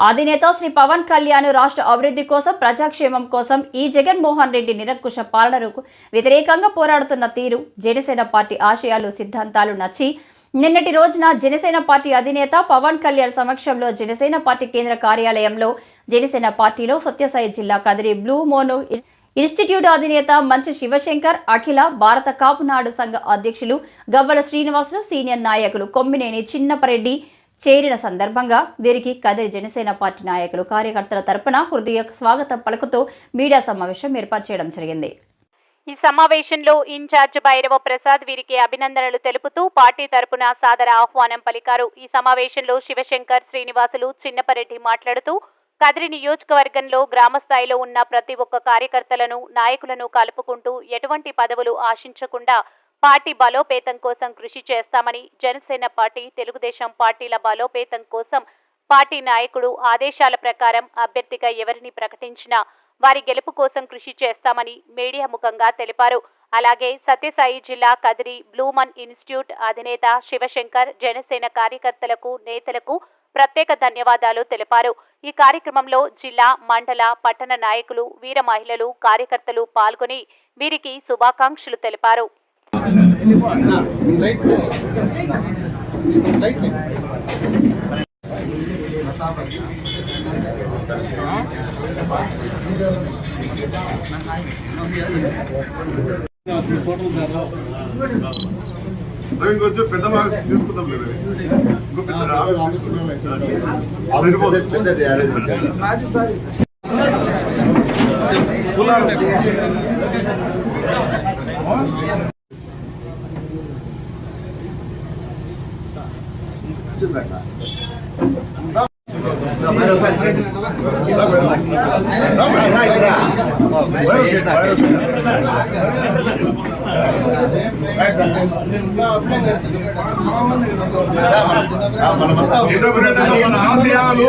అధినేత శ్రీ పవన్ కళ్యాణ్ రాష్ట్ర అభివృద్ధి కోసం ప్రజాక్షేమం కోసం ఈ జగన్మోహన్ రెడ్డి నిరంకుశ పాలనకు వ్యతిరేకంగా పోరాడుతున్న తీరు జనసేన పార్టీ ఆశయాలు సిద్ధాంతాలు నచ్చి నిన్నటి రోజున జనసేన పార్టీ అధినేత పవన్ కళ్యాణ్ సమక్షంలో జనసేన పార్టీ కేంద్ర కార్యాలయంలో జనసేన పార్టీలో సత్యసాయి జిల్లా కదిరి బ్లూ మోనో ఇన్స్టిట్యూట్ అధినేత మంచి శివశంకర్ అఖిల భారత కాపునాడు సంఘ అధ్యక్షులు గవ్వల శ్రీనివాసులు సీనియర్ నాయకులు కొమ్మినేని చిన్నపరెడ్డి చేరిన సందర్భంగా వీరికి కదిరి జనసేన పార్టీ నాయకులు కార్యకర్తల తరపున హృదయ స్వాగతం పలుకుతూ మీడియా సమావేశం ఏర్పాటు చేయడం జరిగింది. ఈ సమావేశంలో ఇన్ఛార్జ్ భైరవ ప్రసాద్ వీరికి అభినందనలు తెలుపుతూ పార్టీ తరపున సాదర ఆహ్వానం పలికారు. ఈ సమావేశంలో శివశంకర్ శ్రీనివాసులు చిన్నపరెడ్డి మాట్లాడుతూ కదిరి నియోజకవర్గంలో గ్రామ స్థాయిలో ఉన్న ప్రతి ఒక్క కార్యకర్తలను నాయకులను కలుపుకుంటూ ఎటువంటి పదవులు ఆశించకుండా పార్టీ బలోపేతం కోసం కృషి చేస్తామని, జనసేన పార్టీ తెలుగుదేశం పార్టీల బలోపేతం కోసం పార్టీ నాయకుడు ఆదేశాల ప్రకారం అభ్యర్థిగా ఎవరిని ప్రకటించినా వారి గెలుపు కోసం కృషి చేస్తామని మీడియా ముఖంగా తెలిపారు. అలాగే సత్యసాయి జిల్లా కదిరి బ్లూమన్ ఇన్స్టిట్యూట్ అధినేత శివశంకర్ జనసేన కార్యకర్తలకు నేతలకు ప్రత్యేక ధన్యవాదాలు తెలిపారు. ఈ కార్యక్రమంలో జిల్లా మండల పట్టణ నాయకులు వీర మహిళలు కార్యకర్తలు పాల్గొని వీరికి శుభాకాంక్షలు తెలిపారు. పెద్ద తీసుకుందాం లేదు ఆశయాలు